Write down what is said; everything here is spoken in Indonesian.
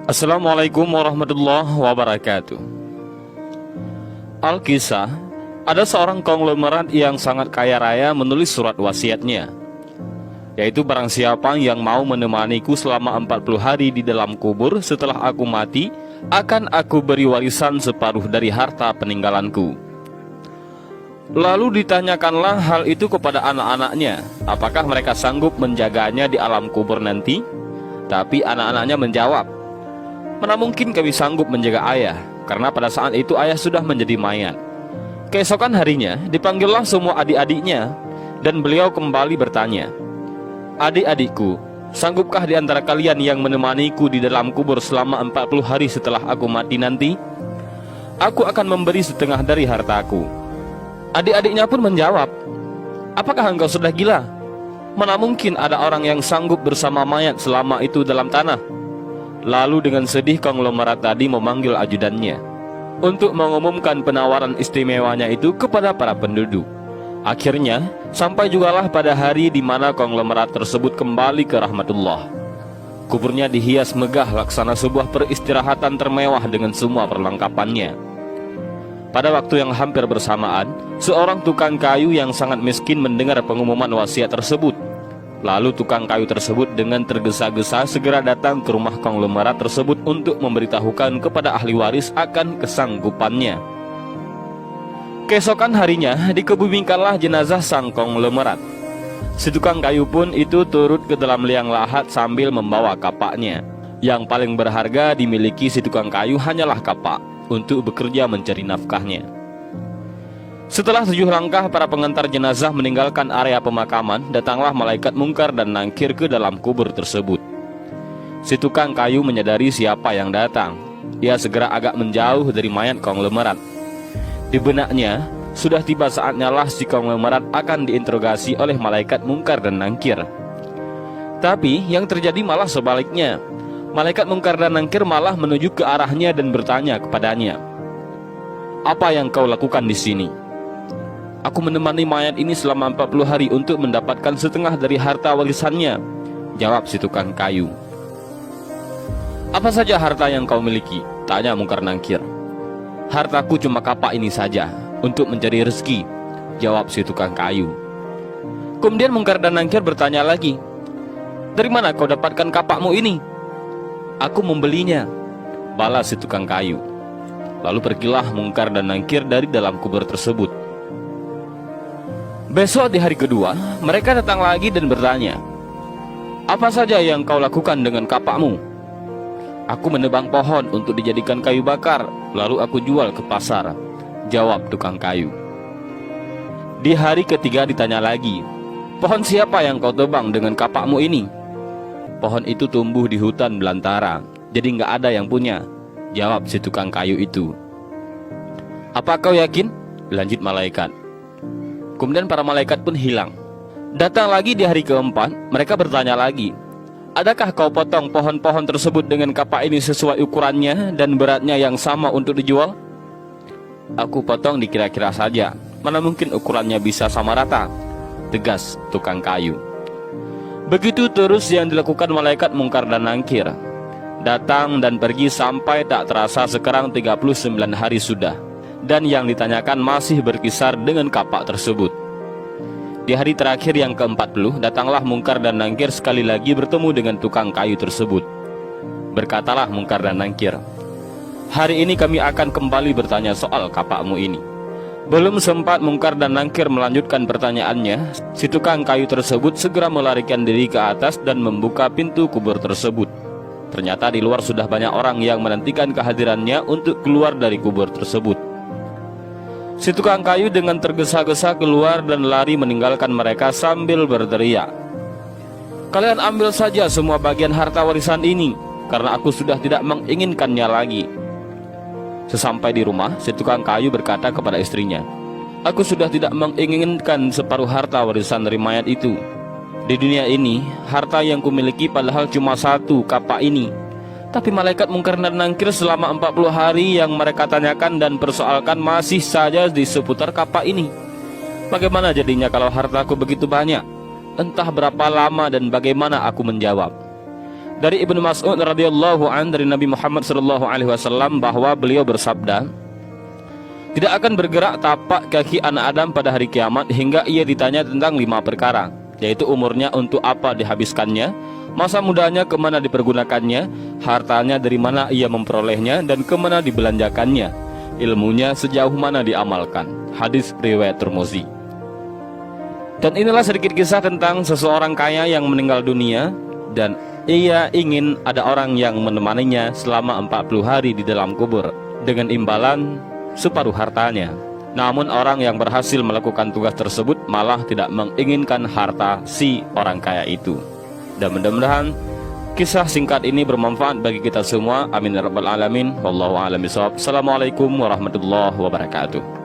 Assalamualaikum warahmatullahi wabarakatuh. Alkisah, ada seorang konglomerat yang sangat kaya raya menulis surat wasiatnya, yaitu barang siapa yang mau menemaniku selama 40 hari di dalam kubur setelah aku mati, akan aku beri warisan separuh dari harta peninggalanku. Lalu ditanyakanlah hal itu kepada anak-anaknya, apakah mereka sanggup menjaganya di alam kubur nanti? Tapi anak-anaknya menjawab, mana mungkin kami sanggup menjaga ayah, karena pada saat itu ayah sudah menjadi mayat. Keesokan harinya dipanggillah semua adik-adiknya, dan beliau kembali bertanya, adik-adikku, sanggupkah di antara kalian yang menemaniku di dalam kubur selama 40 hari setelah aku mati nanti? Aku akan memberi setengah dari hartaku. Adik-adiknya pun menjawab, apakah engkau sudah gila? Mana mungkin ada orang yang sanggup bersama mayat selama itu dalam tanah? Lalu dengan sedih konglomerat tadi memanggil ajudannya untuk mengumumkan penawaran istimewanya itu kepada para penduduk. Akhirnya sampai jugalah pada hari di mana konglomerat tersebut kembali ke rahmatullah. Kuburnya dihias megah laksana sebuah peristirahatan termewah dengan semua perlengkapannya. Pada waktu yang hampir bersamaan, seorang tukang kayu yang sangat miskin mendengar pengumuman wasiat tersebut. Lalu tukang kayu tersebut dengan tergesa-gesa segera datang ke rumah konglomerat tersebut untuk memberitahukan kepada ahli waris akan kesanggupannya. Keesokan harinya dikebumikanlah jenazah sang konglomerat. Si tukang kayu pun itu turut ke dalam liang lahat sambil membawa kapaknya. Yang paling berharga dimiliki si tukang kayu hanyalah kapak untuk bekerja mencari nafkahnya. Setelah 7 langkah para pengantar jenazah meninggalkan area pemakaman, datanglah malaikat mungkar dan nangkir ke dalam kubur tersebut. Si tukang kayu menyadari siapa yang datang. Ia segera agak menjauh dari mayat konglomerat. Di benaknya, sudah tiba saatnya lah si konglomerat akan diinterogasi oleh malaikat mungkar dan nangkir. Tapi yang terjadi malah sebaliknya. Malaikat mungkar dan nangkir malah menuju ke arahnya dan bertanya kepadanya, apa yang kau lakukan di sini? Aku menemani mayat ini selama 40 hari untuk mendapatkan setengah dari harta warisannya, jawab si tukang kayu. Apa saja harta yang kau miliki? Tanya mungkar nangkir. Hartaku cuma kapak ini saja, untuk mencari rezeki, jawab si tukang kayu. Kemudian mungkar dan nangkir bertanya lagi, dari mana kau dapatkan kapakmu ini? Aku membelinya, balas si tukang kayu. Lalu pergilah mungkar dan nangkir dari dalam kubur tersebut. Besok di hari kedua, mereka datang lagi dan bertanya, apa saja yang kau lakukan dengan kapakmu? Aku menebang pohon untuk dijadikan kayu bakar, lalu aku jual ke pasar, jawab tukang kayu. Di hari ketiga ditanya lagi, pohon siapa yang kau tebang dengan kapakmu ini? Pohon itu tumbuh di hutan belantara, jadi nggak ada yang punya, jawab si tukang kayu itu. Apa kau yakin? Lanjut malaikat. Kemudian para malaikat pun hilang. Datang lagi di hari keempat, mereka bertanya lagi, adakah kau potong pohon-pohon tersebut dengan kapak ini sesuai ukurannya dan beratnya yang sama untuk dijual? Aku potong dikira-kira saja, mana mungkin ukurannya bisa sama rata, tegas tukang kayu. Begitu terus yang dilakukan malaikat mungkar dan nangkir. Datang dan pergi sampai tak terasa sekarang 39 hari sudah. Dan yang ditanyakan masih berkisar dengan kapak tersebut. Di hari terakhir yang ke-40, datanglah mungkar dan nangkir sekali lagi bertemu dengan tukang kayu tersebut. Berkatalah mungkar dan nangkir, hari ini kami akan kembali bertanya soal kapakmu ini. Belum sempat mungkar dan nangkir melanjutkan pertanyaannya, si tukang kayu tersebut segera melarikan diri ke atas dan membuka pintu kubur tersebut. Ternyata di luar sudah banyak orang yang menantikan kehadirannya untuk keluar dari kubur tersebut. Si tukang kayu dengan tergesa-gesa keluar dan lari meninggalkan mereka sambil berteriak, kalian ambil saja semua bagian harta warisan ini, karena aku sudah tidak menginginkannya lagi. Sesampai di rumah, si tukang kayu berkata kepada istrinya, aku sudah tidak menginginkan separuh harta warisan dari mayat itu. Di dunia ini, harta yang kumiliki padahal cuma satu, kapak ini. Tapi malaikat mungkar dan nangkir selama 40 hari yang mereka tanyakan dan persoalkan masih saja di seputar kapak ini. Bagaimana jadinya kalau hartaku begitu banyak? Entah berapa lama dan bagaimana aku menjawab. Dari Ibnu Mas'ud radhiyallahu an dari Nabi Muhammad sallallahu alaihi wasallam bahwa beliau bersabda, tidak akan bergerak tapak kaki anak Adam pada hari kiamat hingga ia ditanya tentang 5 perkara, yaitu umurnya untuk apa dihabiskannya, masa mudanya kemana dipergunakannya, hartanya dari mana ia memperolehnya dan kemana dibelanjakannya, ilmunya sejauh mana diamalkan. Hadis riwayat Tirmizi. Dan inilah sedikit kisah tentang seseorang kaya yang meninggal dunia dan ia ingin ada orang yang menemaninya selama 40 hari di dalam kubur dengan imbalan separuh hartanya. Namun orang yang berhasil melakukan tugas tersebut malah tidak menginginkan harta si orang kaya itu. Dan mudah-mudahan kisah singkat ini bermanfaat bagi kita semua. Amin ya rabbal alamin. Wallahu a'lam bishawab. Assalamualaikum warahmatullahi wabarakatuh.